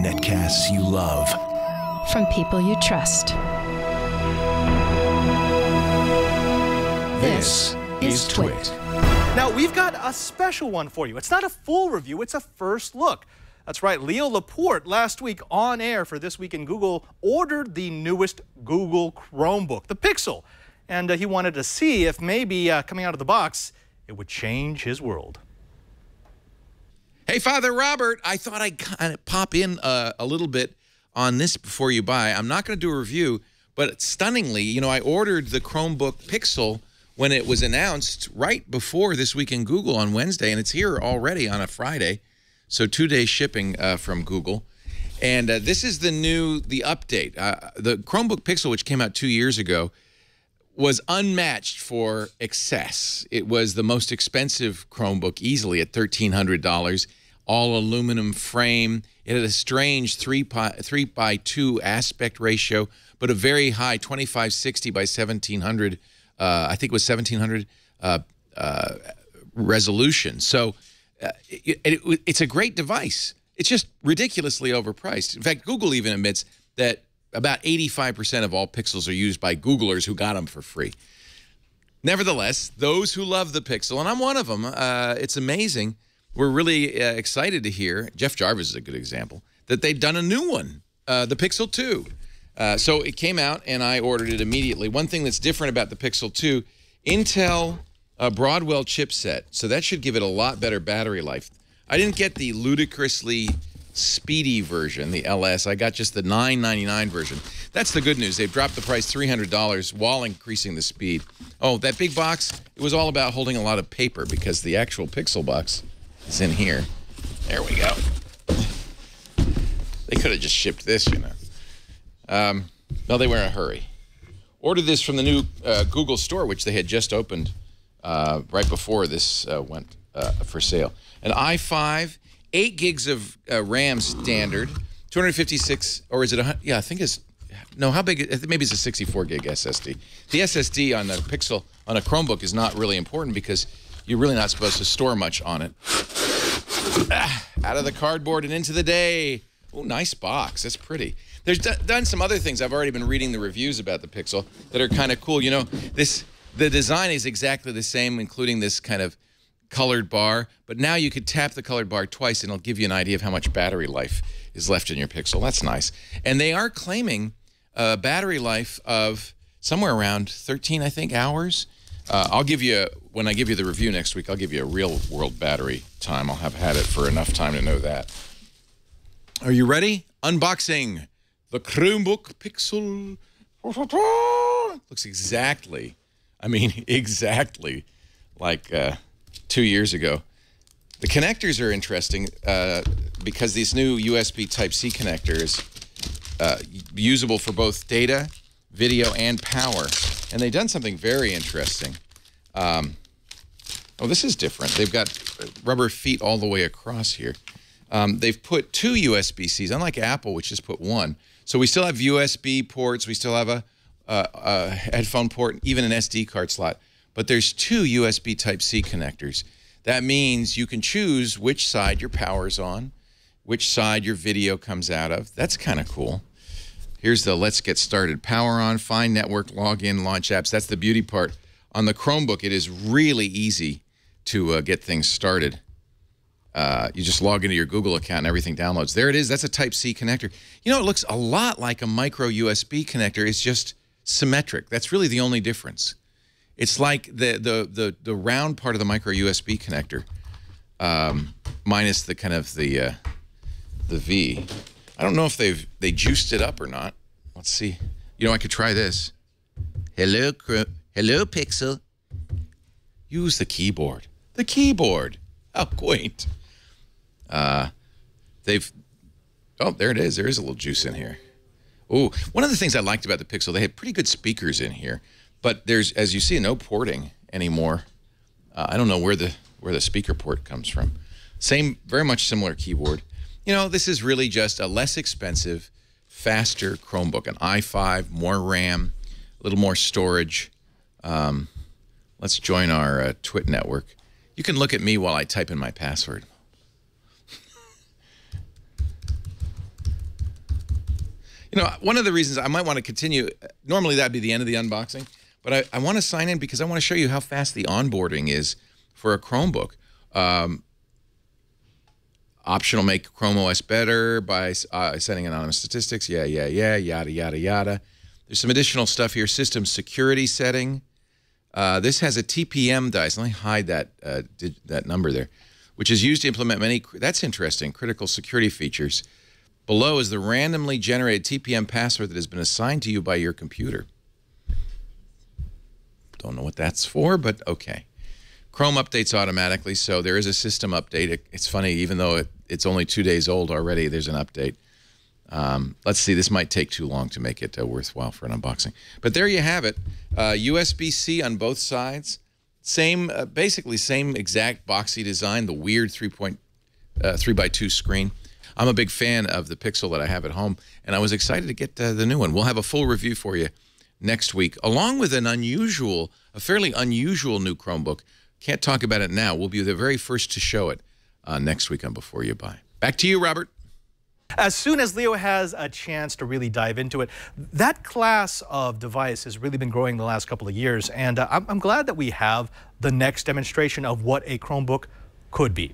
Netcasts you love. From people you trust. This is Twit. Now, we've got a special one for you. It's not a full review, it's a first look. That's right, Leo Laporte last week on air for This Week in Google ordered the newest Google Chromebook, the Pixel. And he wanted to see if maybe coming out of the box, it would change his world. Hey, Father Robert, I thought I'd kind of pop in a little bit on this before you buy. I'm not going to do a review, but stunningly, you know, I ordered the Chromebook Pixel when it was announced right before This Week in Google on Wednesday, and it's here already on a Friday, so 2-day shipping from Google. And this is the update. The Chromebook Pixel, which came out 2 years ago, was unmatched for excess. It was the most expensive Chromebook, easily at $1,300, all aluminum frame. It had a strange 3:2 aspect ratio, but a very high 2560 by 1700, I think it was 1700 resolution. So it's a great device. It's just ridiculously overpriced. In fact, Google even admits that about 85% of all Pixels are used by Googlers who got them for free. Nevertheless, those who love the Pixel, and I'm one of them, it's amazing. We're really excited to hear, Jeff Jarvis is a good example, that they've done a new one, the Pixel 2. So it came out, and I ordered it immediately. One thing that's different about the Pixel 2, Intel Broadwell chipset, so that should give it a lot better battery life. I didn't get the ludicrously speedy version, the LS. I got just the $9.99 version. That's the good news. They've dropped the price $300 while increasing the speed. Oh, that big box, it was all about holding a lot of paper because the actual Pixel box is in here. There we go. They could have just shipped this, you know. No, they were in a hurry. Ordered this from the new Google store, which they had just opened right before this went for sale. An i5, 8 gigs of RAM standard, 256, or is it, yeah, I think it's, no, how big, maybe it's a 64 gig SSD. The SSD on the Pixel, on a Chromebook is not really important because you're really not supposed to store much on it. Out of the cardboard and into the day. Oh, nice box, that's pretty. There's done some other things. I've already been reading the reviews about the Pixel that are kind of cool. You know, the design is exactly the same, including this kind of colored bar, but now you could tap the colored bar twice and it'll give you an idea of how much battery life is left in your Pixel. That's nice. And they are claiming a battery life of somewhere around 13, I think, hours. I'll give you, when I give you the review next week, I'll give you a real world battery time. I'll have had it for enough time to know that. Are you ready? Unboxing the Chromebook Pixel. Looks exactly, I mean, exactly like 2 years ago. The connectors are interesting because these new USB Type-C connectors usable for both data, video, and power. And they've done something very interesting. Oh, this is different. They've got rubber feet all the way across here. They've put 2 USB-Cs, unlike Apple, which just put 1. So we still have USB ports. We still have a headphone port, even an SD card slot. But there's 2 USB Type-C connectors. That means you can choose which side your power's on, which side your video comes out of. That's kind of cool. Here's the let's get started. Power on, find network, log in, launch apps. That's the beauty part. On the Chromebook, it is really easy to get things started. You just log into your Google account and everything downloads. There it is. That's a Type-C connector. You know, it looks a lot like a micro USB connector. It's just symmetric. That's really the only difference. It's like the round part of the micro USB connector, minus the kind of the V. I don't know if they juiced it up or not. Let's see. You know, I could try this. Hello, Pixel. Use the keyboard. The keyboard. How quaint. Oh, there it is. There is a little juice in here. Oh, one of the things I liked about the Pixel, they had pretty good speakers in here. But there's, as you see, no porting anymore. I don't know where the speaker port comes from. Same, very much similar keyboard. You know, this is really just a less expensive, faster Chromebook. An i5, more RAM, a little more storage. Let's join our Twit network. You can look at me while I type in my password. You know, one of the reasons I might want to continue, normally that'd be the end of the unboxing, but I want to sign in because I want to show you how fast the onboarding is for a Chromebook. Optional, make Chrome OS better by setting anonymous statistics. Yeah, yada, yada, yada. There's some additional stuff here. System security setting. This has a TPM dice. Let me hide that number there, which is used to implement many, that's interesting, critical security features. Below is the randomly generated TPM password that has been assigned to you by your computer. Don't know what that's for, but okay. Chrome updates automatically, so there is a system update. It's funny, even though it's only 2 days old already, there's an update. Let's see, this might take too long to make it worthwhile for an unboxing. But there you have it. USB-C on both sides. Same, basically same exact boxy design, the weird 3x2 screen. I'm a big fan of the Pixel that I have at home, and I was excited to get the new one. We'll have a full review for you next week, along with a fairly unusual new Chromebook. Can't talk about it now. We'll be the very first to show it next week on Before You Buy. Back to you, Robert. As soon as Leo has a chance to really dive into it, that class of device has really been growing the last couple of years, and I'm glad that we have the next demonstration of what a Chromebook could be.